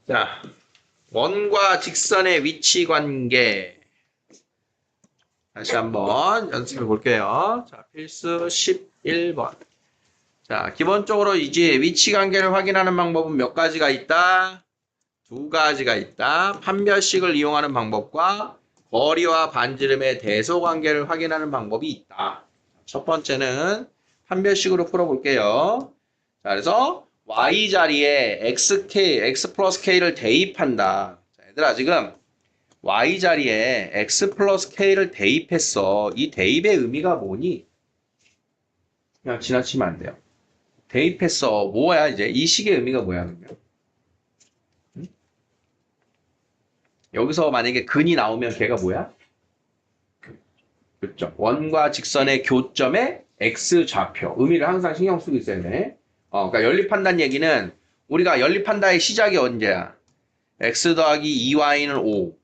자, 원과 직선의 위치 관계. 다시 한번 연습해 볼게요. 자, 필수 11번. 자, 기본적으로 이제 위치 관계를 확인하는 방법은 몇 가지가 있다? 두 가지가 있다. 판별식을 이용하는 방법과 거리와 반지름의 대소 관계를 확인하는 방법이 있다. 첫 번째는 판별식으로 풀어볼게요. 자, 그래서 y 자리에 x 플러스 k를 대입한다. 자, 얘들아 지금 y 자리에 x 플러스 k를 대입했어. 이 대입의 의미가 뭐니? 그냥 지나치면 안 돼요. 대입했어. 뭐야 이제 이 식의 의미가 뭐야 그러면? 응? 여기서 만약에 근이 나오면 걔가 뭐야? 교점. 원과 직선의 교점의 x 좌표. 의미를 항상 신경 쓰고 있어야 돼. 그러니까 연립한다는 얘기는 우리가 연립한다의 시작이 언제야? x 더하기 2y는 5.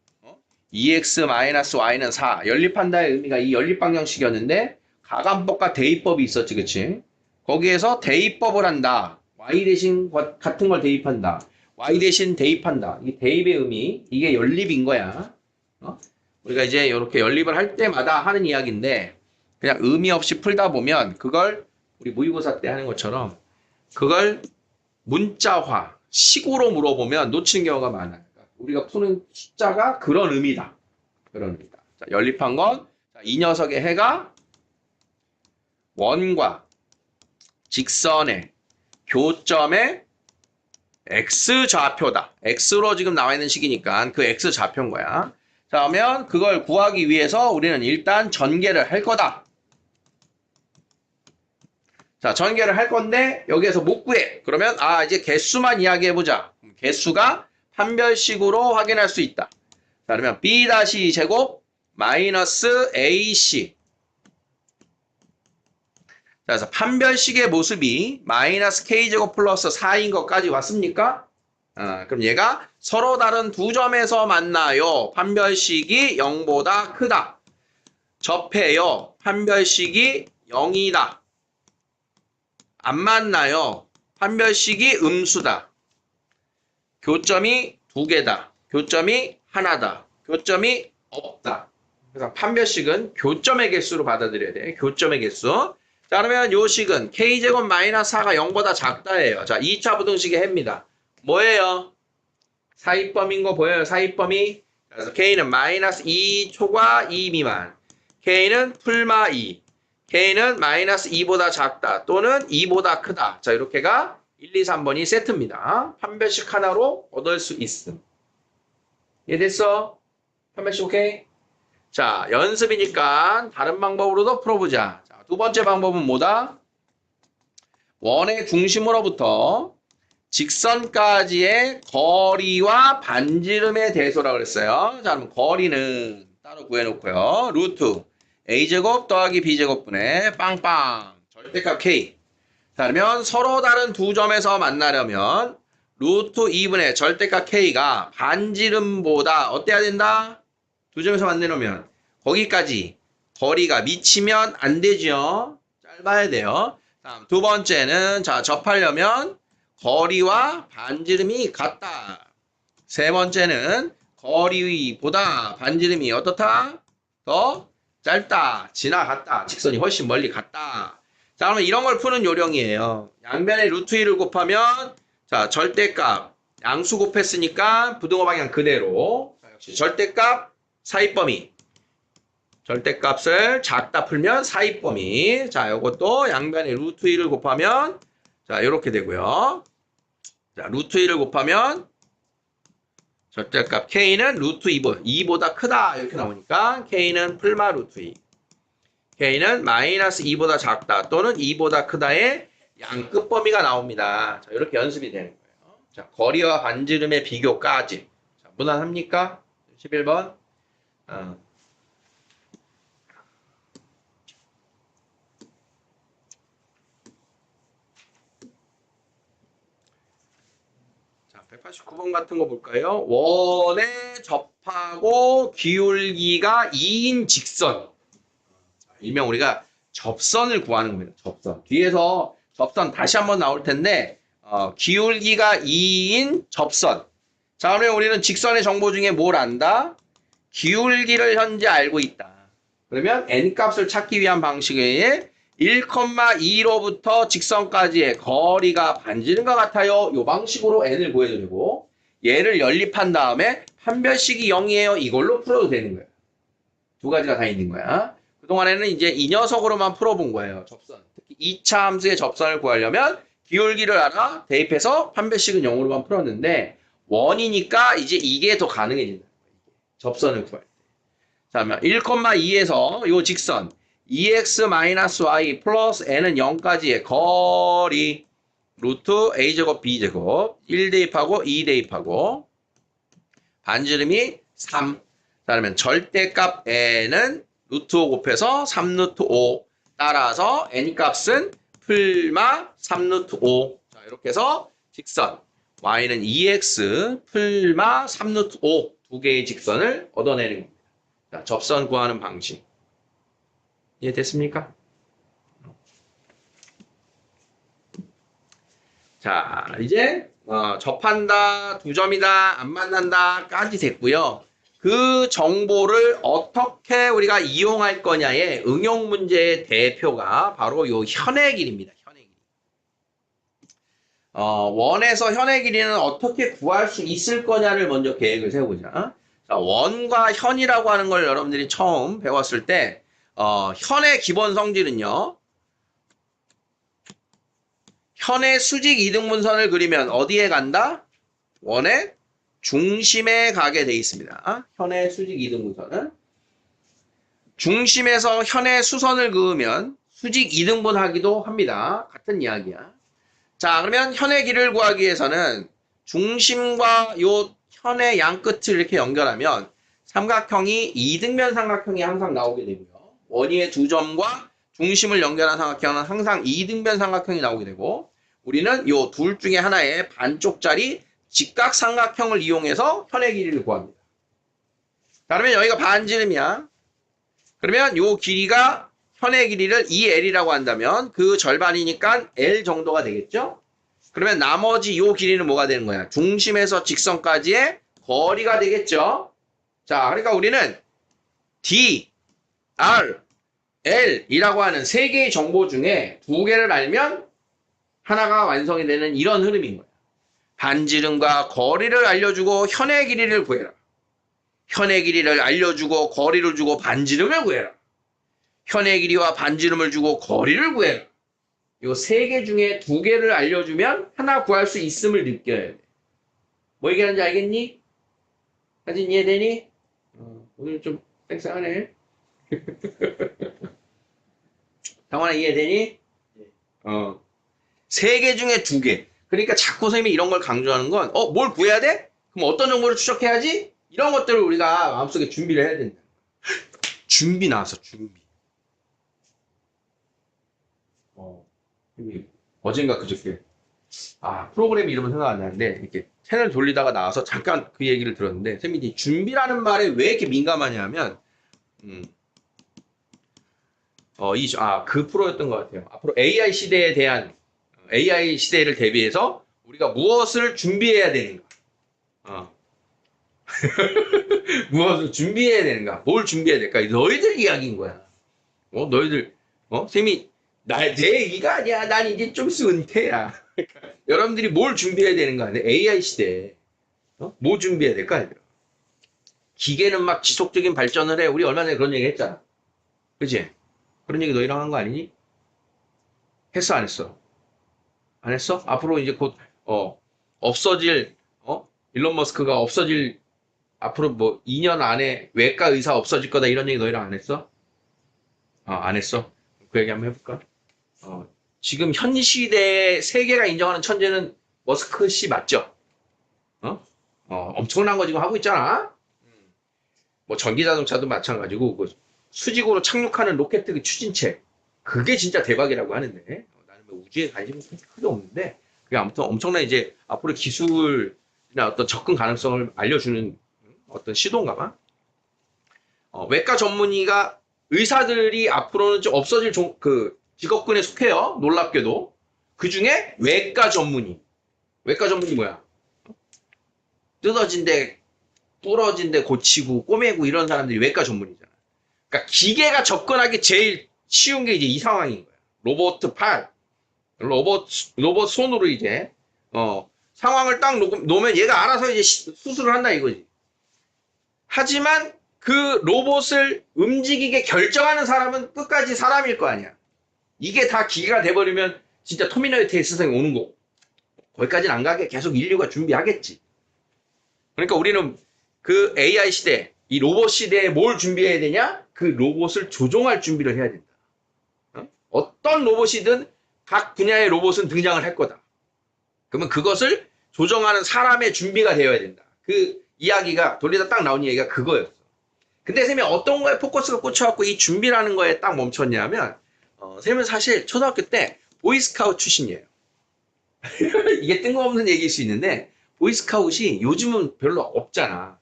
2x 마이너스 y는 4. 연립한다의 의미가 이 연립 방정식이었는데 가감법과 대입법이 있었지, 그치? 거기에서 대입법을 한다. y 대신 같은 걸 대입한다. y 대신 대입한다. 이 대입의 의미, 이게 연립인 거야. 우리가 이제 이렇게 연립을 할 때마다 하는 이야기인데 그냥 의미 없이 풀다 보면 그걸 우리 모의고사 때 하는 것처럼 그걸 문자화, 식으로 물어보면 놓치는 경우가 많아요. 우리가 푸는 숫자가 그런 의미다. 그런 의미다. 자, 연립한 건 이 녀석의 해가 원과 직선의 교점의 x좌표다. x로 지금 나와 있는 식이니까 그 x좌표인 거야. 자, 그러면 그걸 구하기 위해서 우리는 일단 전개를 할 거다. 자, 전개를 할 건데 여기에서 못 구해. 그러면 이제 개수만 이야기해보자. 개수가 판별식으로 확인할 수 있다. 자, 그러면 b-제곱 마이너스 ac. 자, 그래서 판별식의 모습이 마이너스 k제곱 플러스 4인 것까지 왔습니까? 그럼 얘가 서로 다른 두 점에서 만나요. 판별식이 0보다 크다. 접해요. 판별식이 0이다. 안 만나요. 판별식이 음수다. 교점이 두 개다. 교점이 하나다. 교점이 없다. 그래서 판별식은 교점의 개수로 받아들여야 돼. 교점의 개수. 자, 그러면 요 식은 k제곱 마이너스 4가 0보다 작다예요. 자, 2차 부등식의 해입니다. 뭐예요? 사입범인 거 보여요? 사입범이. 그래서 k는 마이너스 2 초과 2 미만. k는 풀마 2. k는 마이너스 2보다 작다. 또는 2보다 크다. 자, 이렇게가 1, 2, 3번이 세트입니다. 판별식 하나로 얻을 수 있음. 이해됐어? 판별식 오케이? 자, 연습이니까 다른 방법으로도 풀어보자. 자, 두 번째 방법은 뭐다? 원의 중심으로부터 직선까지의 거리와 반지름의 대소라고 그랬어요. 자, 그럼 거리는 따로 구해놓고요. 루트 a제곱 더하기 b제곱분의 빵빵 절대값 k. 자, 그러면 서로 다른 두 점에서 만나려면 루트 2분의 절대값 k가 반지름보다 어때야 된다? 두 점에서 만나려면 거기까지 거리가 미치면 안 되죠. 짧아야 돼요. 다음 두 번째는 자, 접하려면 거리와 반지름이 같다. 세 번째는 거리보다 반지름이 어떻다? 더 짧다. 지나갔다. 직선이 훨씬 멀리 갔다. 자, 그러면 이런 걸 푸는 요령이에요. 양변에 루트 2를 곱하면 자, 절대값 양수 곱했으니까 부등호 방향 그대로. 자, 역시 절대값 사입범위. 절대값을 작다 풀면 사입범위. 자, 요것도 양변에 루트 2를 곱하면 자, 이렇게 되고요. 자, 루트 2를 곱하면 절대값 k는 루트 2보다 크다. 이렇게 나오니까 k는 풀마 루트 2. k는 마이너스 2보다 작다. 또는 2보다 크다의 양 끝범위가 나옵니다. 자, 이렇게 연습이 되는 거예요. 자, 거리와 반지름의 비교까지. 자, 무난합니까? 11번. 자, 189번 같은 거 볼까요? 원에 접하고 기울기가 2인 직선. 일명 우리가 접선을 구하는 겁니다. 접선. 뒤에서 접선 다시 한번 나올 텐데 기울기가 2인 접선. 자, 그러면 우리는 직선의 정보 중에 뭘 안다? 기울기를 현재 알고 있다. 그러면 n값을 찾기 위한 방식에 1,2로부터 직선까지의 거리가 반지름과 같아요. 이 방식으로 n을 구해도 되고 얘를 연립한 다음에 판별식이 0이에요. 이걸로 풀어도 되는 거예요. 두 가지가 다 있는 거야. 그동안에는 이제 이 녀석으로만 풀어본 거예요. 접선. 특히 2차 함수의 접선을 구하려면 기울기를 알아 대입해서 판별식은 0으로만 풀었는데 원이니까 이제 이게 더 가능해진다. 접선을 구할 때. 자, 그러면 1,2에서 이 직선 2x-y 플러스 n은 0까지의 거리 루트 a제곱 b제곱 1 대입하고 2 대입하고 반지름이 3. 자, 그러면 절대값 n은 루트 5 곱해서 3 루트 5. 따라서 n 값은 풀마 3 루트 5. 자, 이렇게 해서 직선 y는 2x 풀마 3 루트 5. 두 개의 직선을 얻어내는 겁니다. 자, 접선 구하는 방식. 이해됐습니까? 자, 이제 접한다, 두 점이다, 안 만난다까지 됐고요. 그 정보를 어떻게 우리가 이용할 거냐의 응용 문제의 대표가 바로 요 현의 길입니다. 현의 길. 원에서 현의 길이는 어떻게 구할 수 있을 거냐를 먼저 계획을 세우자. 자, 원과 현이라고 하는 걸 여러분들이 처음 배웠을 때 현의 기본 성질은요. 현의 수직 이등분선을 그리면 어디에 간다? 원의 중심에 가게 돼 있습니다. 현의 수직 이등분선은 중심에서 현의 수선을 그으면 수직 이등분하기도 합니다. 같은 이야기야. 자, 그러면 현의 길을 구하기 위해서는 중심과 요 현의 양 끝을 이렇게 연결하면 삼각형이 이등변 삼각형이 항상 나오게 되고요. 원위의 두 점과 중심을 연결한 삼각형은 항상 이등변 삼각형이 나오게 되고 우리는 요 둘 중에 하나의 반쪽짜리 직각삼각형을 이용해서 현의 길이를 구합니다. 자, 그러면 여기가 반지름이야. 그러면 요 길이가 현의 길이를 2L이라고 한다면 그 절반이니까 L 정도가 되겠죠? 그러면 나머지 요 길이는 뭐가 되는 거야? 중심에서 직선까지의 거리가 되겠죠? 자, 그러니까 우리는 D, R, L이라고 하는 세 개의 정보 중에 두 개를 알면 하나가 완성이 되는 이런 흐름인 거야. 반지름과 거리를 알려주고 현의 길이를 구해라. 현의 길이를 알려주고 거리를 주고 반지름을 구해라. 현의 길이와 반지름을 주고 거리를 구해라. 요 세 개 중에 두 개를 알려주면 하나 구할 수 있음을 느껴야 돼. 뭐 얘기하는지 알겠니? 사진 이해되니? 오늘 좀 쌩쌩하네. 당원아 이해되니? 세 개 중에 두 개. 그러니까 자꾸 선생님이 이런 걸 강조하는 건, 뭘 구해야 돼? 그럼 어떤 정보를 추적해야지? 이런 것들을 우리가 마음속에 준비를 해야 된다. 준비 나왔어, 준비. 어젠가 그저께. 프로그램 이름은 생각 안 나는데, 이렇게 채널 돌리다가 나와서 잠깐 그 얘기를 들었는데, 선생님이 준비라는 말에 왜 이렇게 민감하냐 하면, 그 프로였던 것 같아요. 앞으로 AI 시대를 대비해서 우리가 무엇을 준비해야 되는가? 무엇을 준비해야 되는가? 뭘 준비해야 될까? 너희들 이야기인 거야. 너희들, 쌤이, 내 얘기가 아니야. 난 이제 좀 있으면 은퇴야. 여러분들이 뭘 준비해야 되는가? AI 시대에, 뭐 준비해야 될까? 기계는 막 지속적인 발전을 해. 우리 얼마 전에 그런 얘기 했잖아. 그치? 그런 얘기 너희랑 한 거 아니니? 했어, 안 했어? 안 했어? 앞으로 이제 곧, 없어질, 일론 머스크가 없어질, 앞으로 뭐 2년 안에 외과 의사 없어질 거다 이런 얘기 너희랑 안 했어? 안 했어? 그 얘기 한번 해볼까? 지금 현 시대에 세계가 인정하는 천재는 머스크 씨 맞죠? 엄청난 거 지금 하고 있잖아? 뭐 전기자동차도 마찬가지고, 그 수직으로 착륙하는 로켓 그 추진체. 그게 진짜 대박이라고 하는데. 나는 뭐 우주에 관심이 크게 없는데, 그게 아무튼 엄청난 이제 앞으로 기술이나 어떤 접근 가능성을 알려주는 어떤 시도인가 봐. 외과 전문의가, 의사들이 앞으로는 좀 없어질 직업군에 속해요. 놀랍게도. 그 중에 외과 전문의. 외과 전문의 뭐야? 뜯어진 데, 부러진 데 고치고 꼬매고 이런 사람들이 외과 전문이잖아. 그러니까 기계가 접근하기 제일 쉬운 게 이제 이 상황인 거야. 로봇 팔, 로봇 손으로 이제, 상황을 딱 놓으면 얘가 알아서 이제 수술을 한다 이거지. 하지만 그 로봇을 움직이게 결정하는 사람은 끝까지 사람일 거 아니야. 이게 다 기계가 돼버리면 진짜 터미네이터의 세상에 오는 거고. 거기까지는 안 가게 계속 인류가 준비하겠지. 그러니까 우리는 그 AI 시대, 이 로봇 시대에 뭘 준비해야 되냐? 그 로봇을 조종할 준비를 해야 된다. 어떤 로봇이든 각 분야의 로봇은 등장을 할 거다. 그러면 그것을 조정하는 사람의 준비가 되어야 된다. 그 이야기가 돌리다 딱 나온 얘기가 그거였어. 근데 쌤이 어떤 거에 포커스가 꽂혀갖고 이 준비라는 거에 딱 멈췄냐면 쌤은 사실 초등학교 때 보이스카우트 출신이에요. 이게 뜬금없는 얘기일 수 있는데 보이스카웃이 요즘은 별로 없잖아.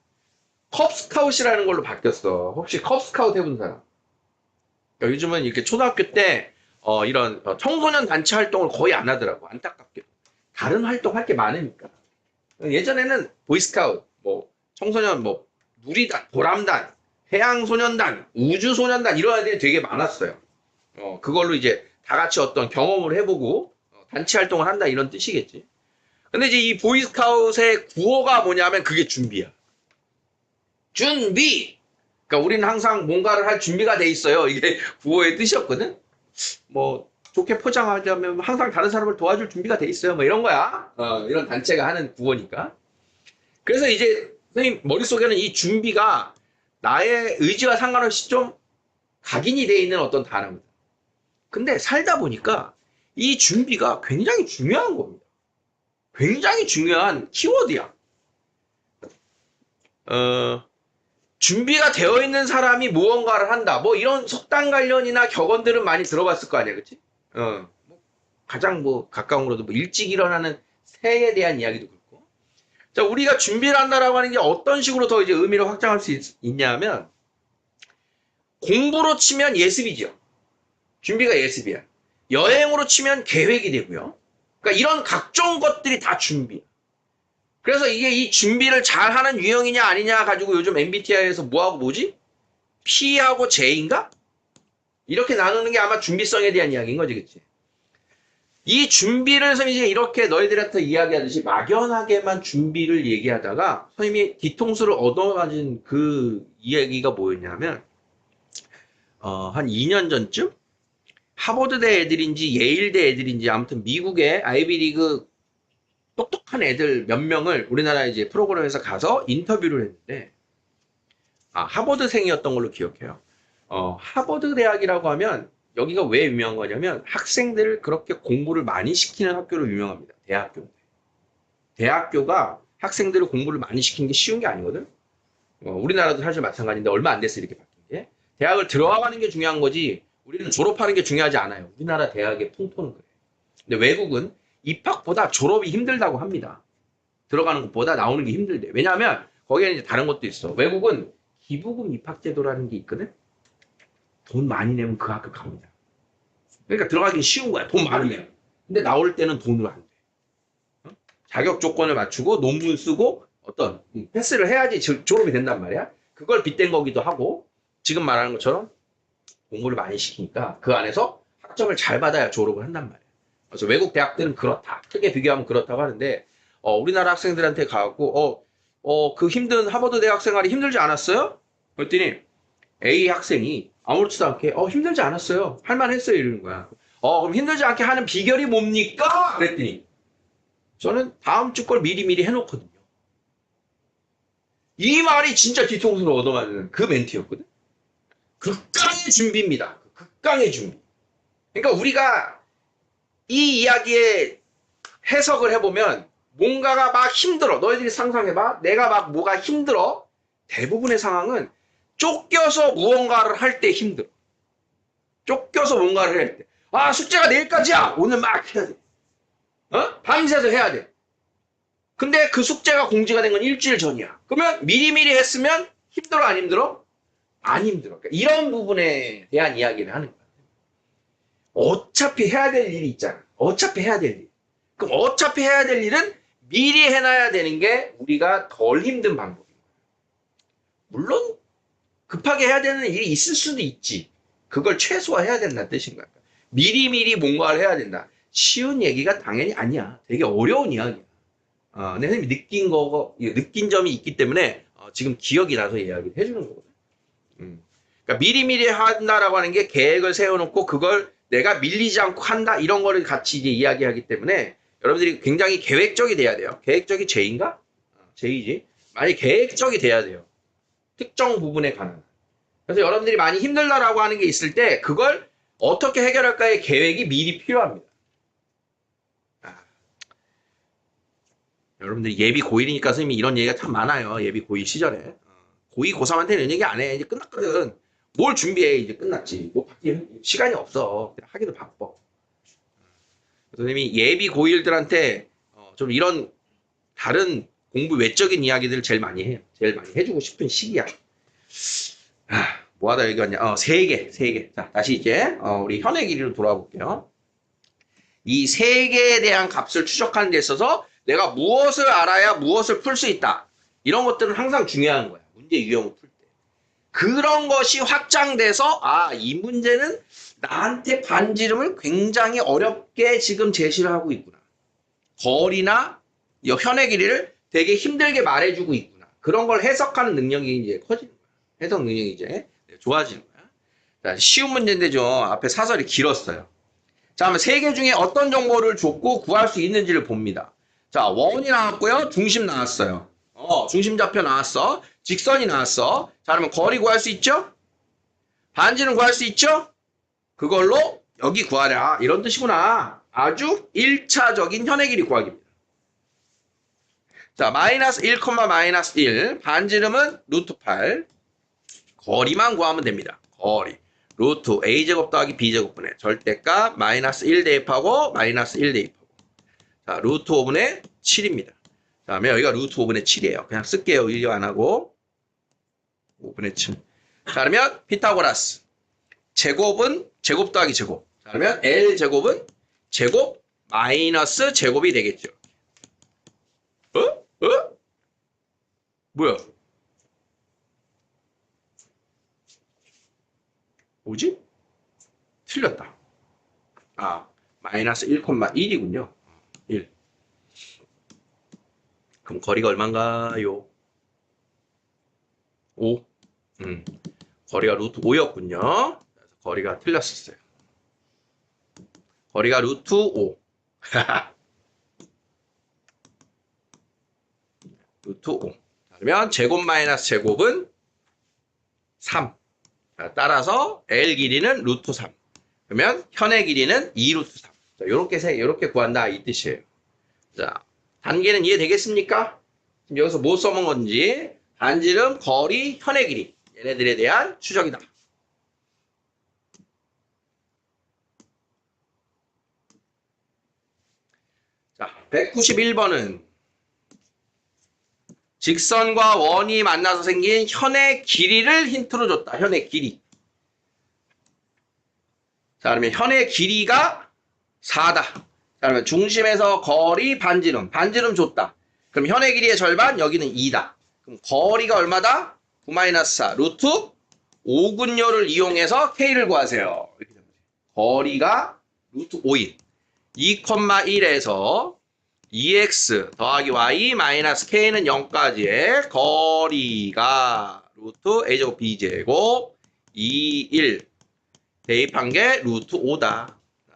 컵스카웃이라는 걸로 바뀌었어. 혹시 컵스카웃 해본 사람? 그러니까 요즘은 이렇게 초등학교 때 이런 청소년 단체 활동을 거의 안 하더라고. 안타깝게. 다른 활동할 게 많으니까. 예전에는 보이스카웃, 뭐 청소년, 뭐 누리단, 보람단, 해양소년단, 우주소년단 이런 애들이 되게 많았어요. 그걸로 이제 다 같이 어떤 경험을 해보고 단체 활동을 한다 이런 뜻이겠지. 근데 이제 이 보이스카웃의 구호가 뭐냐면 그게 준비야. 준비! 그러니까 우리는 항상 뭔가를 할 준비가 돼 있어요. 이게 구호의 뜻이었거든. 뭐 좋게 포장하자면 항상 다른 사람을 도와줄 준비가 돼 있어요. 뭐 이런 거야. 이런 단체가 하는 구호니까. 그래서 이제 선생님 머릿속에는 이 준비가 나의 의지와 상관없이 좀 각인이 돼 있는 어떤 단어입니다. 근데 살다 보니까 이 준비가 굉장히 중요한 겁니다. 굉장히 중요한 키워드야. 준비가 되어 있는 사람이 무언가를 한다. 뭐 이런 속담 관련이나 격언들은 많이 들어봤을 거 아니야, 그치? 가장 뭐 가까운 거로도 뭐 일찍 일어나는 새에 대한 이야기도 그렇고. 자, 우리가 준비를 한다라고 하는 게 어떤 식으로 더 이제 의미를 확장할 수 있냐면 공부로 치면 예습이죠. 준비가 예습이야. 여행으로 치면 계획이 되고요. 그러니까 이런 각종 것들이 다 준비야. 그래서 이게 이 준비를 잘하는 유형이냐 아니냐 가지고 요즘 MBTI에서 뭐하고 뭐지? P하고 J인가? 이렇게 나누는 게 아마 준비성에 대한 이야기인 거지, 그치? 이 준비를 선생님이 이제 이렇게 너희들한테 이야기하듯이 막연하게만 준비를 얘기하다가 선생님이 뒤통수를 얻어맞은 그 이야기가 뭐였냐면 한 2년 전쯤 하버드대 애들인지 예일대 애들인지 아무튼 미국의 아이비리그 똑똑한 애들 몇 명을 우리나라 이제 프로그램에서 가서 인터뷰를 했는데 하버드생이었던 걸로 기억해요. 하버드 대학이라고 하면 여기가 왜 유명한 거냐면 학생들을 그렇게 공부를 많이 시키는 학교로 유명합니다. 대학교가 학생들을 공부를 많이 시키는 게 쉬운 게 아니거든. 우리나라도 사실 마찬가지인데 얼마 안 됐어 이렇게 바뀐 게. 대학을 들어가는 게 중요한 거지 우리는 졸업하는 게 중요하지 않아요. 우리나라 대학의 풍토는 그래. 근데 외국은 입학보다 졸업이 힘들다고 합니다. 들어가는 것보다 나오는 게 힘들대. 왜냐하면 거기에는 이제 다른 것도 있어. 외국은 기부금 입학제도라는 게 있거든. 돈 많이 내면 그 학교 갑니다. 그러니까 들어가기 쉬운 거야. 돈 많으면. 근데 나올 때는 돈으로 안 돼. 자격 조건을 맞추고 논문 쓰고 어떤 패스를 해야지 졸업이 된단 말이야. 그걸 빗댄 거기도 하고 지금 말하는 것처럼 공부를 많이 시키니까 그 안에서 학점을 잘 받아야 졸업을 한단 말이야. 그래서 외국 대학들은 그렇다. 크게 비교하면 그렇다고 하는데 우리나라 학생들한테 가고 그 힘든 하버드 대학 생활이 힘들지 않았어요? 그랬더니 A 학생이 아무렇지도 않게 힘들지 않았어요. 할만했어요 이러는 거야. 그럼 힘들지 않게 하는 비결이 뭡니까? 그랬더니 저는 다음 주 걸 미리미리 해놓거든요. 이 말이 진짜 뒤통수를 얻어맞는 그 멘트였거든. 극강의 준비입니다. 극강의 준비. 그러니까 우리가 이 이야기의 해석을 해보면 뭔가가 막 힘들어. 너희들이 상상해봐. 내가 막 뭐가 힘들어. 대부분의 상황은 쫓겨서 무언가를 할 때 힘들어. 쫓겨서 뭔가를 할 때. 숙제가 내일까지야. 오늘 막 해야 돼. 밤새서 해야 돼. 근데 그 숙제가 공지가 된 건 일주일 전이야. 그러면 미리미리 했으면 힘들어 안 힘들어? 안 힘들어. 그러니까 이런 부분에 대한 이야기를 하는 거야. 어차피 해야 될 일이 있잖아. 어차피 해야 될 일. 그럼 어차피 해야 될 일은 미리 해놔야 되는 게 우리가 덜 힘든 방법이에요. 물론 급하게 해야 되는 일이 있을 수도 있지. 그걸 최소화해야 된다는 뜻인 거야. 미리미리 뭔가를 해야 된다. 쉬운 얘기가 당연히 아니야. 되게 어려운 이야기야. 내 선생님이 느낀 점이 있기 때문에 지금 기억이 나서 이야기를 해주는 거거든. 그러니까 미리미리 한다라고 하는 게 계획을 세워놓고 그걸 내가 밀리지 않고 한다 이런 거를 같이 이제 이야기하기 때문에 여러분들이 굉장히 계획적이 돼야 돼요. 계획적이 죄인가? 죄이지. 많이 계획적이 돼야 돼요. 특정 부분에 관한. 그래서 여러분들이 많이 힘들다라고 하는 게 있을 때 그걸 어떻게 해결할까의 계획이 미리 필요합니다. 여러분들이 예비 고1이니까 선생님이 이런 얘기가 참 많아요. 예비 고2 시절에. 고2, 고3한테는 이런 얘기 안 해. 이제 끝났거든. 뭘 준비해. 이제 끝났지. 뭐 시간이 없어. 하기도 바빠. 선생님이 예비 고1들한테 좀 이런 다른 공부 외적인 이야기들을 제일 많이 해요. 제일 많이 해주고 싶은 시기야. 뭐 하다 여기 왔냐? 세 개. 자, 다시 이제 우리 현의 길이로 돌아와 볼게요. 이 세 개에 대한 값을 추적하는 데 있어서 내가 무엇을 알아야 무엇을 풀 수 있다. 이런 것들은 항상 중요한 거야. 문제 유형을 풀 때. 그런 것이 확장돼서 이 문제는 나한테 반지름을 굉장히 어렵게 지금 제시를 하고 있구나. 거리나 현의 길이를 되게 힘들게 말해주고 있구나. 그런 걸 해석하는 능력이 이제 커지는 거야. 해석 능력이 이제 좋아지는 거야. 자, 쉬운 문제인데 좀 앞에 사설이 길었어요. 자, 그러면 세 개 중에 어떤 정보를 줬고 구할 수 있는지를 봅니다. 자, 원이 나왔고요. 중심 나왔어요. 중심좌표 나왔어. 직선이 나왔어. 자, 그러면 거리 구할 수 있죠? 반지름 구할 수 있죠? 그걸로 여기 구하라. 이런 뜻이구나. 아주 1차적인 현의 길이 구하기입니다. 자, 마이너스 1, 마이너스 1. 반지름은 루트 8. 거리만 구하면 됩니다. 거리. 루트 a제곱 더하기 b제곱분의 절대값 마이너스 1 대입하고 마이너스 1 대입하고. 자, 루트 5분의 7입니다. 자, 그러면 여기가 루트 5분의 7이에요. 그냥 쓸게요. 일려 안 하고. 5분의 7. 자, 그러면 피타고라스. 제곱은 제곱 더하기 제곱. 자, 그러면 L제곱은 제곱 마이너스 제곱이 되겠죠. 뭐야? 뭐지? 틀렸다. 마이너스 1,1이군요. 1. 그럼 거리가 얼마인가요? 5. 거리가 루트 5였군요. 그래서 거리가 틀렸었어요. 거리가 루트 5. 루트 5. 그러면 제곱 마이너스 제곱은 3. 자, 따라서 L 길이는 루트 3. 그러면 현의 길이는 2루트 3. 자, 요렇게 구한다 이 뜻이에요. 자, 단계는 이해되겠습니까? 지금 여기서 뭐 써먹은 건지 반지름, 거리, 현의 길이 얘네들에 대한 추적이다. 자, 191번은 직선과 원이 만나서 생긴 현의 길이를 힌트로 줬다. 현의 길이. 자, 그러면 현의 길이가 4다. 자, 그러면 중심에서 거리, 반지름. 반지름 줬다. 그럼 현의 길이의 절반, 여기는 2다. 그럼 거리가 얼마다? 9-4. 루트 5분요를 이용해서 K를 구하세요. 이렇게 됩니다. 거리가 루트 5인. 2,1에서 2x 더하기 y 마이너스 k는 0까지의 거리가 루트 a제곱 b제곱 2, 1 대입한 게 루트 5다.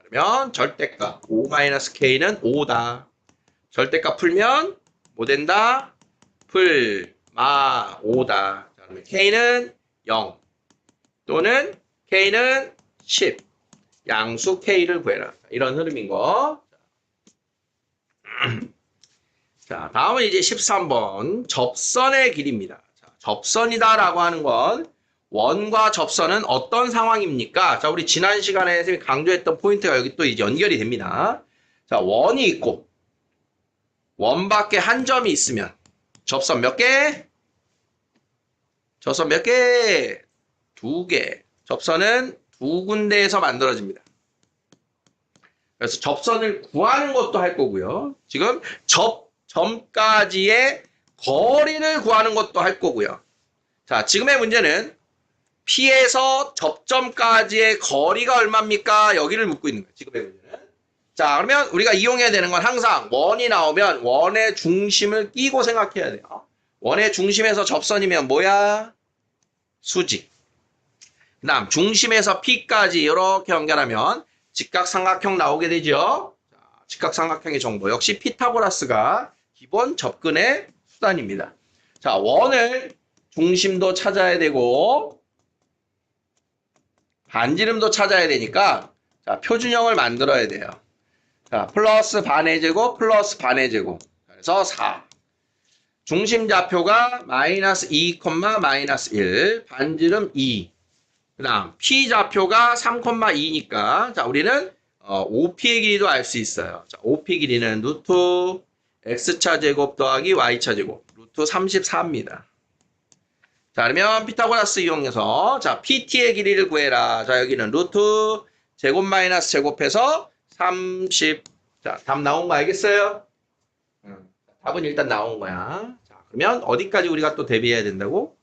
그러면 절대값 5 마이너스 k는 5다. 절대값 풀면 뭐 된다? 풀마 5다. 그러면 k는 0 또는 k는 10. 양수 k를 구해라. 이런 흐름인 거. 자, 다음은 이제 13번 접선의 길이입니다. 자, 접선이다라고 하는 건 원과 접선은 어떤 상황입니까? 자, 우리 지난 시간에 선생님이 강조했던 포인트가 여기 또 이제 연결이 됩니다. 자, 원이 있고 원 밖에 한 점이 있으면 접선 몇 개? 접선 몇 개? 2개. 접선은 2군데에서 만들어집니다. 그래서 접선을 구하는 것도 할 거고요. 지금 점까지의 거리를 구하는 것도 할 거고요. 자, 지금의 문제는 P에서 접점까지의 거리가 얼마입니까? 여기를 묻고 있는 거예요. 지금의 문제는. 자, 그러면 우리가 이용해야 되는 건 항상 원이 나오면 원의 중심을 끼고 생각해야 돼요. 원의 중심에서 접선이면 뭐야? 수직. 그 다음 중심에서 P까지 이렇게 연결하면 직각삼각형 나오게 되죠. 자, 직각삼각형의 정보 역시 피타고라스가 기본 접근의 수단입니다. 자, 원을 중심도 찾아야 되고 반지름도 찾아야 되니까 자, 표준형을 만들어야 돼요. 자, 플러스 반의 제곱 플러스 반의 제곱. 그래서 4. 중심 좌표가 마이너스 2, 마이너스 1. 반지름 2. 그 다음 P 좌표가 3,2니까 자, 우리는 OP의 길이도 알 수 있어요. 자, OP 길이는 루트 X차 제곱 더하기 Y차 제곱. 루트 34입니다. 자, 그러면 피타고라스 이용해서 자, PT의 길이를 구해라. 자, 여기는 루트 제곱 마이너스 제곱해서 30. 자, 답 나온 거 알겠어요? 답은 일단 나온 거야. 자, 그러면 어디까지 우리가 또 대비해야 된다고?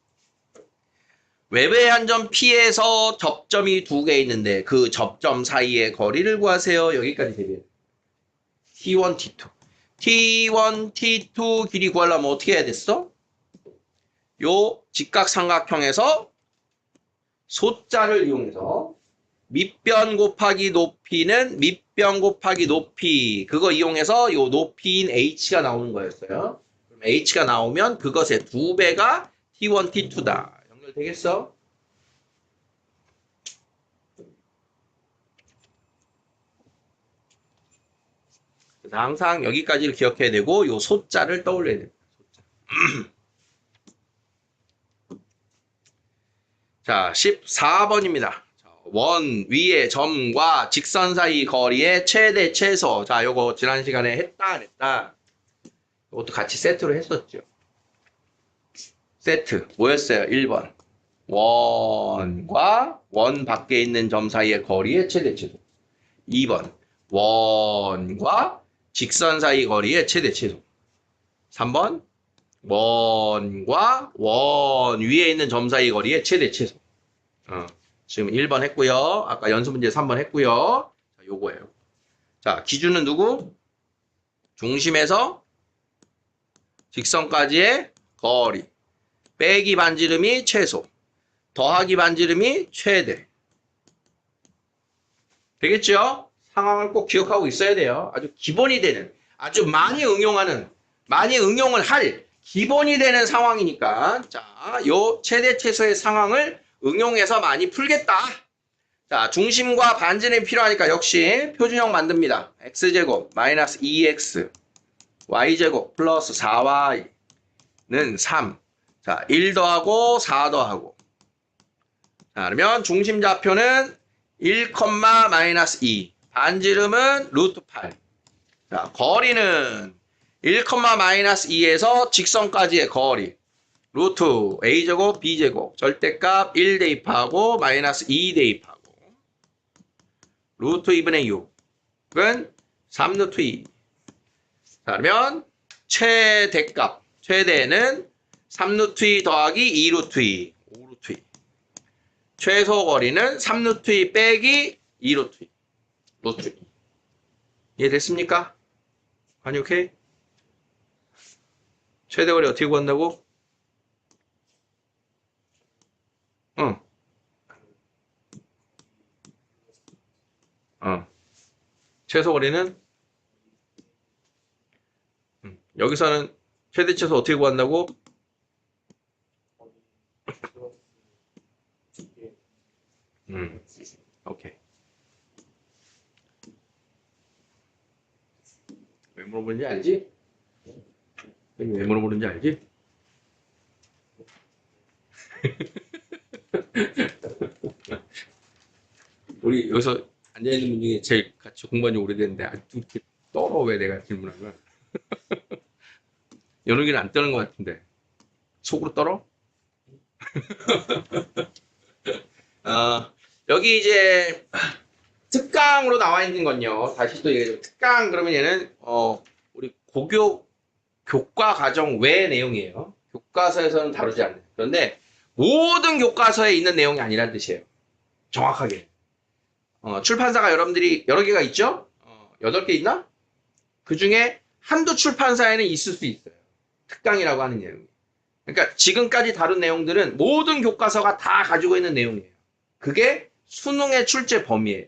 외부의 한 점 P에서 접점이 두 개 있는데 그 접점 사이의 거리를 구하세요. 여기까지 대비해요. T1, T2. T1, T2 길이 구하려면 어떻게 해야 됐어? 요 직각삼각형에서 소자를 이용해서 밑변 곱하기 높이는 밑변 곱하기 높이 그거 이용해서 요 높이인 H가 나오는 거였어요. 그럼 H가 나오면 그것의 2배가 T1, T2다. 연결되겠어? 그래서 항상 여기까지를 기억해야 되고 요 소자를 떠올려야 됩니다. 소자. 자, 14번입니다. 원 위의 점과 직선 사이 거리의 최대 최소. 자, 요거 지난 시간에 했다 안 했다. 이것도 같이 세트로 했었죠. 세트 뭐였어요? 1번. 원과 원 밖에 있는 점 사이의 거리의 최대 최소. 2번. 원과 직선 사이 거리의 최대 최소. 3번. 원과 원 위에 있는 점 사이 거리의 최대 최소. 지금 1번 했고요. 아까 연습 문제 3번 했고요. 자, 요거예요. 자, 기준은 누구? 중심에서 직선까지의 거리. 빼기 반지름이 최소. 더하기 반지름이 최대. 되겠죠? 상황을 꼭 기억하고 있어야 돼요. 아주 기본이 되는, 아주 많이 응용을 할 기본이 되는 상황이니까. 자, 요 최대 최소의 상황을 응용해서 많이 풀겠다. 자, 중심과 반지름이 필요하니까 역시 표준형 만듭니다. x제곱 마이너스 2x y제곱 플러스 4y는 3. 자, 1 더하고 4 더하고. 자, 그러면 중심 좌표는 1, 마이너스 2. 반지름은 루트 8. 자, 거리는 1, 마이너스 2에서 직선까지의 거리. 루트 a제곱 b제곱 절대값 1 대입하고 마이너스 2 대입하고 루트 2분의 6은 3루트 2. 자, 그러면 최대값 최대는 3루트 2 더하기 2루트 2 5루트 2. 최소 거리는 3루트 2 빼기 2루트 2 루트 2. 이해됐습니까? 아니 오케이? 최대 거리 어떻게 구한다고? 최소 거리는 여기서는 최대 최소 어떻게 구한다고? 오케이. 왜 물어보는지 알지? 왜 물어보는지 알지? 우리 여기서 앉아있는 분 중에 제일 같이 공부한 지 오래됐는데 아직도 이렇게 떨어. 왜 내가 질문하면 연욱이는 안 떠는 것 같은데 속으로 떨어? 여기 이제 특강으로 나와 있는 건요. 다시 또 얘기해줘. 특강 그러면 얘는 우리 고교 교과 과정 외의 내용이에요. 교과서에서는 다루지 않는. 그런데 모든 교과서에 있는 내용이 아니란 뜻이에요. 정확하게. 출판사가 여러분들이 여러 개가 있죠? 8개 있나? 그 중에 한두 출판사에는 있을 수 있어요. 특강이라고 하는 내용이. 그러니까 지금까지 다룬 내용들은 모든 교과서가 다 가지고 있는 내용이에요. 그게 수능의 출제 범위예요.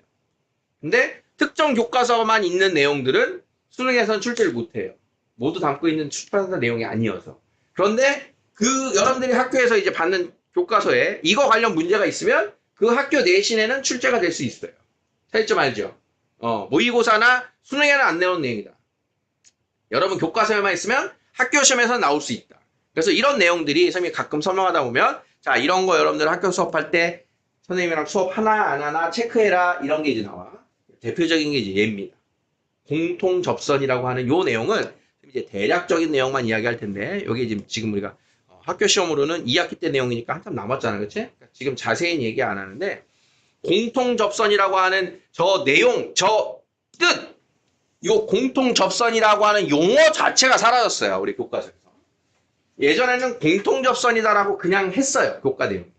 근데 특정 교과서만 있는 내용들은 수능에서는 출제를 못해요. 모두 담고 있는 출판사 내용이 아니어서. 그런데 그 여러분들이 학교에서 이제 받는 교과서에 이거 관련 문제가 있으면 그 학교 내신에는 출제가 될 수 있어요. 차이점 알죠? 모의고사나 수능에는 안 나오는 내용이다. 여러분 교과서에만 있으면 학교 시험에서 나올 수 있다. 그래서 이런 내용들이 선생님이 가끔 설명하다 보면 자 이런 거 여러분들 학교 수업할 때 선생님이랑 수업 하나 안 하나 체크해라 이런 게 이제 나와. 대표적인 게 이제 얘입니다. 공통 접선이라고 하는 요 내용은 이제 대략적인 내용만 이야기할 텐데 여기 지금 우리가 학교 시험으로는 2학기 때 내용이니까 한참 남았잖아, 그렇지? 그러니까 지금 자세히 얘기 안 하는데 공통 접선이라고 하는 저 내용, 저 뜻, 요 공통 접선이라고 하는 용어 자체가 사라졌어요, 우리 교과서에서. 예전에는 공통 접선이다라고 그냥 했어요, 교과 내용.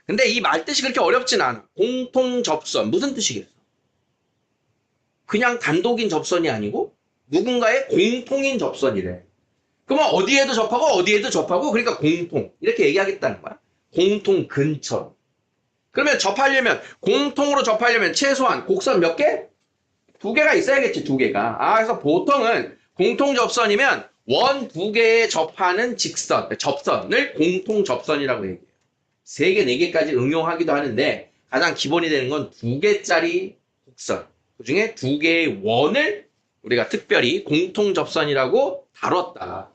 근데 이 말뜻이 그렇게 어렵진 않아. 공통 접선 무슨 뜻이겠어? 그냥 단독인 접선이 아니고 누군가의 공통인 접선이래. 그러면 어디에도 접하고 어디에도 접하고 그러니까 공통 이렇게 얘기하겠다는 거야. 공통 근처. 그러면 접하려면 공통으로 접하려면 최소한 곡선 몇 개? 2개가 있어야겠지. 2개가. 그래서 보통은 공통 접선이면 원 2개에 접하는 직선, 접선을 공통 접선이라고 얘기해요. 3개, 4개까지 응용하기도 하는데 가장 기본이 되는 건 2개짜리 곡선. 그 중에 2개의 원을 우리가 특별히 공통 접선이라고 다뤘다.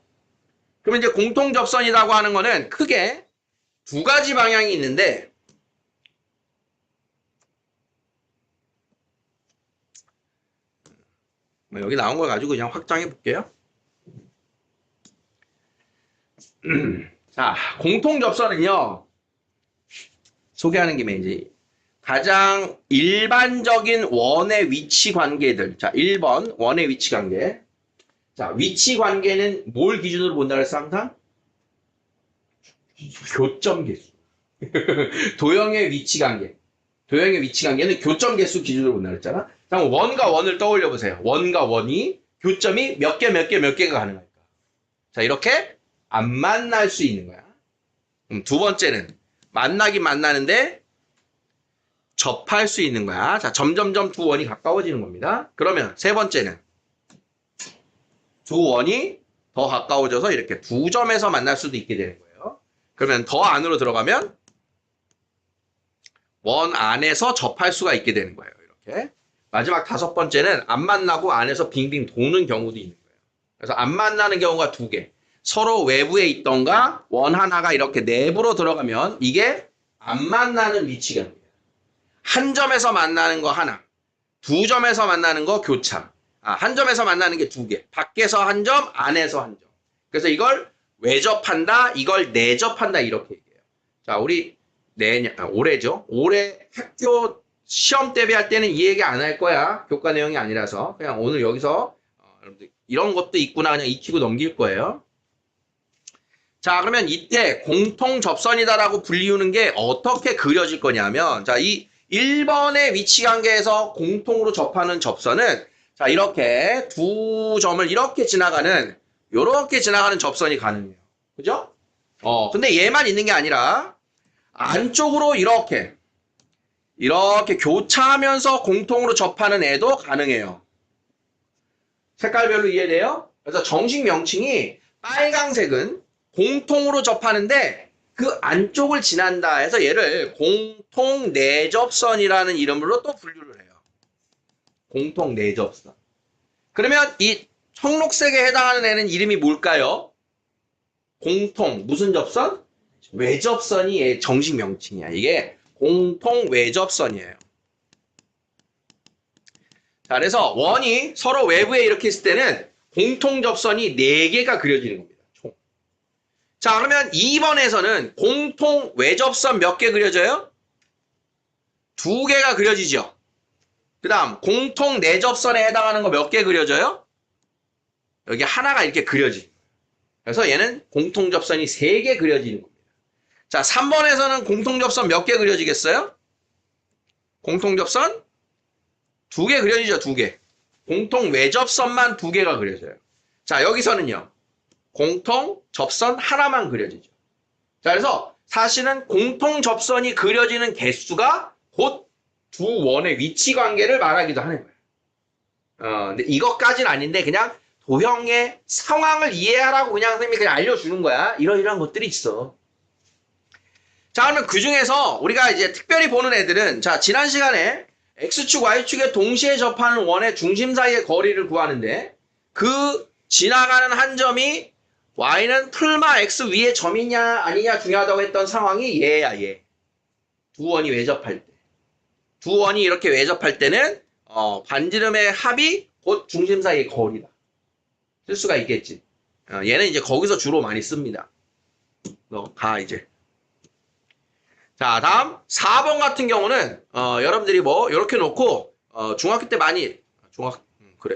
그러면 이제 공통 접선이라고 하는 거는 크게 2가지 방향이 있는데 여기 나온 걸 가지고 그냥 확장해 볼게요. 자, 공통 접선은요. 소개하는 김에 이제 가장 일반적인 원의 위치 관계들. 자, 1번 원의 위치 관계. 자, 위치 관계는 뭘 기준으로 본다 그랬어, 항상? 교점 개수. 도형의 위치 관계. 도형의 위치 관계는 교점 개수 기준으로 본다 그랬잖아. 자, 원과 원을 떠올려 보세요. 원과 원이 교점이 몇 개, 몇 개, 몇 개가 가능할까? 자, 이렇게 안 만날 수 있는 거야. 그럼 두 번째는 만나긴 만나는데 접할 수 있는 거야. 자, 점점점 두 원이 가까워지는 겁니다. 그러면 세 번째는 두 원이 더 가까워져서 이렇게 두 점에서 만날 수도 있게 되는 거예요. 그러면 더 안으로 들어가면 원 안에서 접할 수가 있게 되는 거예요. 이렇게. 마지막 5번째는 안 만나고 안에서 빙빙 도는 경우도 있는 거예요. 그래서 안 만나는 경우가 2개. 서로 외부에 있던가 원 하나가 이렇게 내부로 들어가면 이게 안 만나는 위치가 됩니다. 한 점에서 만나는 거 하나, 2점에서 만나는 거 교차. 한 점에서 만나는 게 2개. 밖에서 한 점, 안에서 한 점. 그래서 이걸 외접한다, 이걸 내접한다 이렇게 얘기해요. 자, 우리 올해죠. 올해 학교 시험 대비할 때는 이 얘기 안 할 거야. 교과 내용이 아니라서. 그냥 오늘 여기서 여러분들 이런 것도 있구나 그냥 익히고 넘길 거예요. 자, 그러면 이때 공통 접선이다라고 불리우는 게 어떻게 그려질 거냐면, 자, 이 1번의 위치 관계에서 공통으로 접하는 접선은, 자, 이렇게 두 점을 이렇게 지나가는 접선이 가능해요. 그죠? 근데 얘만 있는 게 아니라, 안쪽으로 이렇게 교차하면서 공통으로 접하는 애도 가능해요. 색깔별로 이해돼요? 그래서 정식 명칭이 빨강색은 공통으로 접하는데 그 안쪽을 지난다 해서 얘를 공통 내접선이라는 이름으로 또 분류를 해요. 공통 내접선. 그러면 이 청록색에 해당하는 애는 이름이 뭘까요? 공통 무슨 접선? 외접선이 얘 정식 명칭이야. 이게 공통 외접선이에요. 자, 그래서 원이 서로 외부에 이렇게 있을 때는 공통 접선이 4개가 그려지는 겁니다. 총. 자, 그러면 2번에서는 공통 외접선 몇 개 그려져요? 2개가 그려지죠. 그 다음 공통 내접선에 해당하는 거 몇 개 그려져요? 여기 하나가 이렇게 그려지. 그래서 얘는 공통접선이 3개 그려지는 겁니다. 자, 3번에서는 공통접선 몇 개 그려지겠어요? 공통접선 2개 그려지죠, 2개. 공통 외접선만 2개가 그려져요. 자, 여기서는요. 공통 접선 하나만 그려지죠. 자, 그래서 사실은 공통 접선이 그려지는 개수가 곧 두 원의 위치 관계를 말하기도 하는 거예요. 근데 이것까지는 아닌데 그냥 도형의 상황을 이해하라고 그냥 선생님이 그냥 알려주는 거야. 이러이러한 것들이 있어. 자, 그러면 그 중에서 우리가 이제 특별히 보는 애들은 자, 지난 시간에 X축, Y축에 동시에 접하는 원의 중심 사이의 거리를 구하는데 그 지나가는 한 점이 Y는 풀마 X 위에 점이냐 아니냐 중요하다고 했던 상황이 얘야, 얘. 두 원이 외접할 때. 두 원이 이렇게 외접할 때는 반지름의 합이 곧 중심 사이의 거리다. 쓸 수가 있겠지. 얘는 이제 거기서 주로 많이 씁니다. 너 가 이제. 자, 다음 4번 같은 경우는 여러분들이 뭐 이렇게 놓고 중학교 때 많이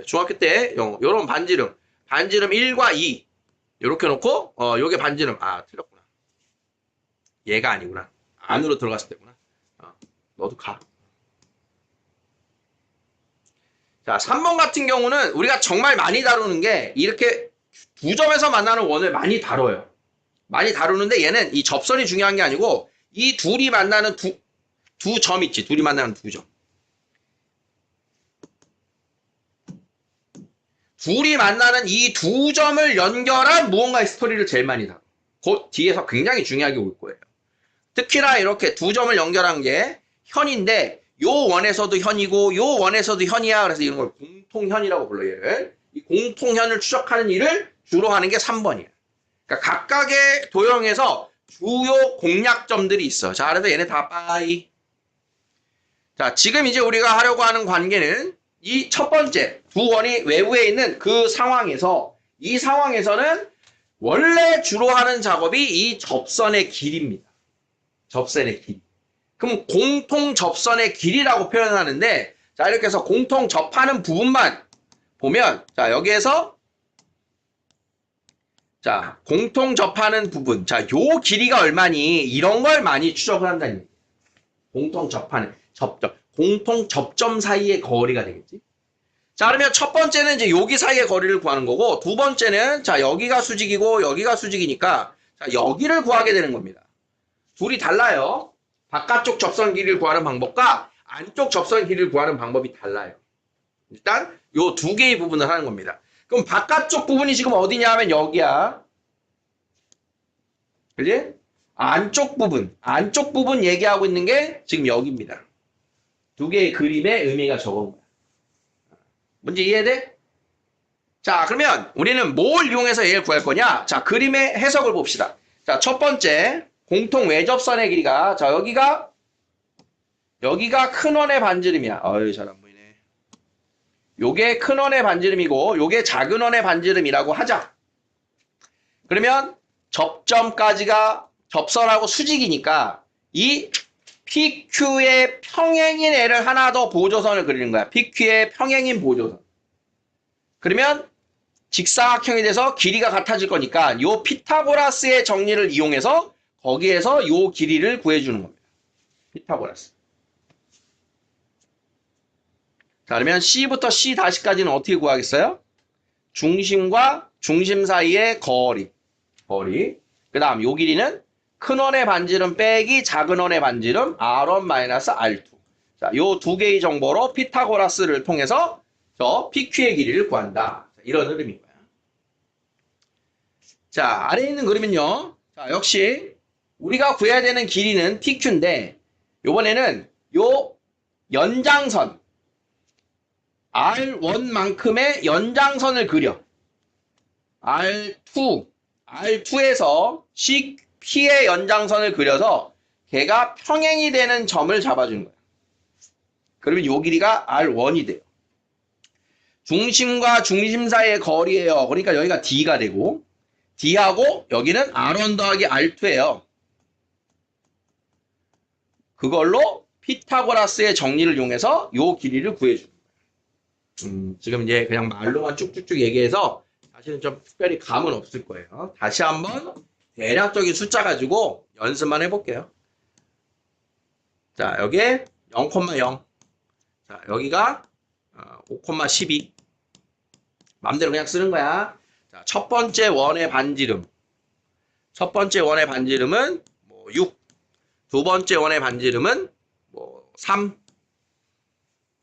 중학교 때 요런 반지름 1과 2 이렇게 놓고 요게 반지름 틀렸구나. 얘가 아니구나. 안으로 들어갔을 때구나. 너도 가. 자, 3번 같은 경우는 우리가 정말 많이 다루는 게 이렇게 두 점에서 만나는 원을 많이 다뤄요. 많이 다루는데 얘는 이 접선이 중요한 게 아니고 이 둘이 만나는 두 점 있지. 둘이 만나는 두 점. 둘이 만나는 이 두 점을 연결한 무언가의 스토리를 제일 많이 다뤄. 곧 뒤에서 굉장히 중요하게 올 거예요. 특히나 이렇게 두 점을 연결한 게 현인데 요 원에서도 현이고 요 원에서도 현이야. 그래서 이런 걸 공통현이라고 불러요. 얘를. 이 공통현을 추적하는 일을 주로 하는 게 3번이에요. 그러니까 각각의 도형에서 주요 공략점들이 있어. 자, 그래서 얘네 다 빠이. 자, 지금 이제 우리가 하려고 하는 관계는 이 첫 번째 두 원이 외부에 있는 그 상황에서 이 상황에서는 원래 주로 하는 작업이 이 접선의 길입니다. 접선의 길. 그럼 공통 접선의 길이라고 표현하는데 자, 이렇게 해서 공통 접하는 부분만 보면 자, 여기에서 자, 공통 접하는 부분. 자, 요 길이가 얼마니? 이런 걸 많이 추적을 한다는 얘기예요. 공통 접하는 접점. 공통 접점 사이의 거리가 되겠지. 자, 그러면 첫 번째는 이제 여기 사이의 거리를 구하는 거고 두 번째는 자, 여기가 수직이고 여기가 수직이니까 자, 여기를 구하게 되는 겁니다. 둘이 달라요. 바깥쪽 접선 길이를 구하는 방법과 안쪽 접선 길이를 구하는 방법이 달라요. 일단 요 두 개의 부분을 하는 겁니다. 그럼 바깥쪽 부분이 지금 어디냐 하면 여기야. 그지? 안쪽 부분 얘기하고 있는 게 지금 여기입니다. 두 개의 그림의 의미가 적은 거야. 문제 이해돼? 자, 그러면 우리는 뭘 이용해서 얘를 구할 거냐? 자, 그림의 해석을 봅시다. 자, 첫 번째 공통 외접선의 길이가 자, 여기가 큰 원의 반지름이야. 어이, 잘 안 보이네. 요게 큰 원의 반지름이고 요게 작은 원의 반지름이라고 하자. 그러면 접점까지가 접선하고 수직이니까 이 PQ의 평행인 애를 하나 더 보조선을 그리는 거야. PQ의 평행인 보조선. 그러면 직사각형이 돼서 길이가 같아질 거니까 요 피타고라스의 정리를 이용해서 거기에서 요 길이를 구해주는 겁니다. 피타고라스. 자, 그러면 C부터 C 다시까지는 어떻게 구하겠어요? 중심과 중심 사이의 거리. 그 다음 요 길이는 큰 원의 반지름 빼기 작은 원의 반지름 R1-R2. 자, 요 두 개의 정보로 피타고라스를 통해서 저 PQ의 길이를 구한다. 자, 이런 흐름인 거야. 자, 아래에 있는 그림은요. 자, 역시 우리가 구해야 되는 길이는 PQ인데 요번에는 요 연장선 R1만큼의 연장선을 그려. R2에서 P의 연장선을 그려서 걔가 평행이 되는 점을 잡아주는 거야. 그러면 요 길이가 R1이 돼요. 중심과 중심 사이의 거리예요. 그러니까 여기가 D가 되고 D하고 여기는 R1 더하기 R2예요. 그걸로 피타고라스의 정리를 이용해서 요 길이를 구해주는 거예요. 지금 이제 그냥 말로만 쭉쭉쭉 얘기해서 사실은 좀 특별히 감은 없을 거예요. 다시 한번 대략적인 숫자 가지고 연습만 해볼게요. 자, 여기에 0,0. 자, 여기가 5,12. 맘대로 그냥 쓰는 거야. 자, 첫 번째 원의 반지름. 첫 번째 원의 반지름은 뭐 6. 두 번째 원의 반지름은 뭐 3.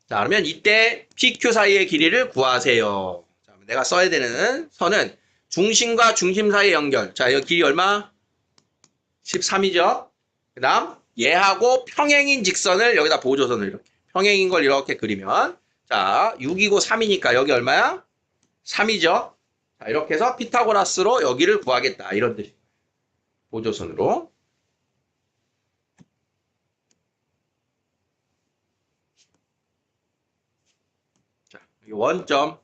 자, 그러면 이때 PQ 사이의 길이를 구하세요. 자, 내가 써야 되는 선은 중심과 중심 사이의 연결. 자, 여기 길이 얼마? 13이죠. 그 다음 얘하고 평행인 직선을 여기다 보조선을 이렇게 평행인 걸 이렇게 그리면 자 6이고 3이니까 여기 얼마야? 3이죠. 자, 이렇게 해서 피타고라스로 여기를 구하겠다. 이런 뜻이에요. 보조선으로. 자, 여기 원점.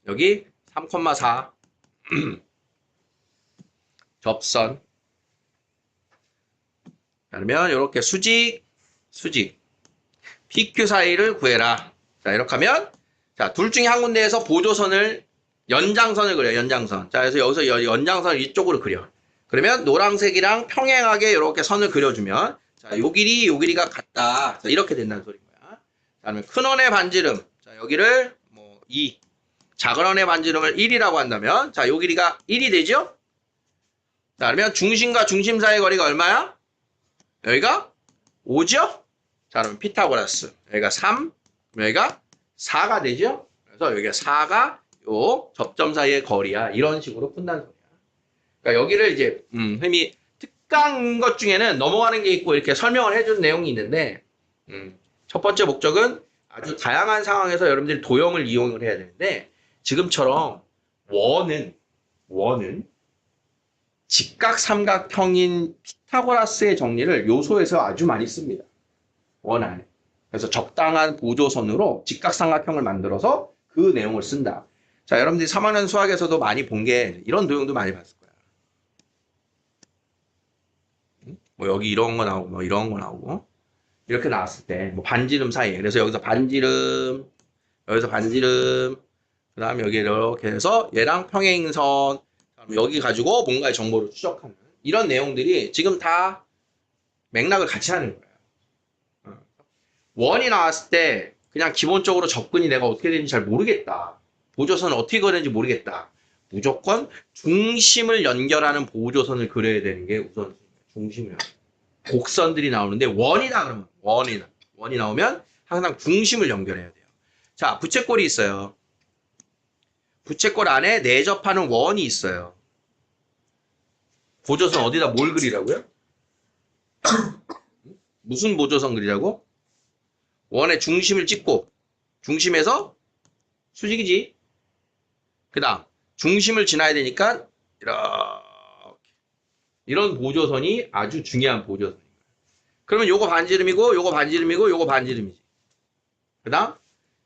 여기 3,4. 접선. 그러면 이렇게 수직, 수직. PQ 사이를 구해라. 자, 이렇게 하면 자, 둘 중에 한 군데에서 보조선을 연장선을 그려요. 연장선. 자, 그래서 여기서 연장선을 이쪽으로 그려. 그러면 노란색이랑 평행하게 이렇게 선을 그려주면 자, 요 길이가 같다. 자, 이렇게 된다는 소리인 거야. 자, 그러면 큰 원의 반지름. 자, 여기를 뭐 2. 작은 원의 반지름을 1이라고 한다면 자, 요 길이가 1이 되죠? 자, 그러면 중심과 중심 사이의 거리가 얼마야? 여기가 5죠? 자, 그러면 피타고라스. 여기가 3, 여기가 4가 되죠? 그래서 여기가 4가 요 접점 사이의 거리야. 이런 식으로 푼다는 소리야. 그러니까 여기를 이제, 흔히 특강 것 중에는 넘어가는 게 있고 이렇게 설명을 해준 내용이 있는데, 첫 번째 목적은 아주 다양한 상황에서 여러분들이 도형을 이용을 해야 되는데, 지금처럼 원은 직각삼각형인 피타고라스의 정리를 요소에서 아주 많이 씁니다. 원 안에. 그래서 적당한 보조선으로 직각삼각형을 만들어서 그 내용을 쓴다. 자, 여러분들이 3학년 수학에서도 많이 본 게 이런 도형도 많이 봤을 거야. 뭐 여기 이런 거 나오고 뭐 이런 거 나오고 이렇게 나왔을 때 뭐 반지름 사이에 그래서 여기서 반지름 그 다음에 여기 이렇게 해서 얘랑 평행선 여기 가지고 뭔가의 정보를 추적하는 이런 내용들이 지금 다 맥락을 같이 하는 거예요. 원이 나왔을 때 그냥 기본적으로 접근이 내가 어떻게 되는지 잘 모르겠다. 보조선을 어떻게 그리는지 모르겠다. 무조건 중심을 연결하는 보조선을 그려야 되는 게 우선 중심이에요. 곡선들이 나오는데 원이다 그러면 원이 나오면 항상 중심을 연결해야 돼요. 자, 부채꼴이 있어요. 부채꼴 안에 내접하는 원이 있어요. 보조선 어디다 뭘 그리라고요? 무슨 보조선 그리라고? 원의 중심을 찍고 중심에서 수직이지. 그 다음 중심을 지나야 되니까 이렇게 이런 보조선이 아주 중요한 보조선이에요. 그러면 요거 반지름이고 요거 반지름이고 요거 반지름이지. 그 다음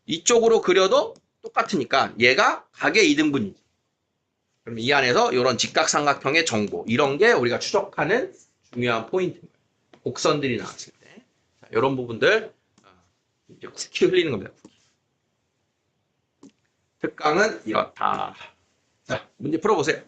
이쪽으로 그려도 똑같으니까 얘가 각의 2등분이지. 그럼 이 안에서 이런 직각삼각형의 정보 이런 게 우리가 추적하는 중요한 포인트인 거예요. 곡선들이 나왔을 때 자, 이런 부분들 이제 쿠키 흘리는 겁니다. 쿠키. 특강은 이렇다. 자, 문제 풀어보세요.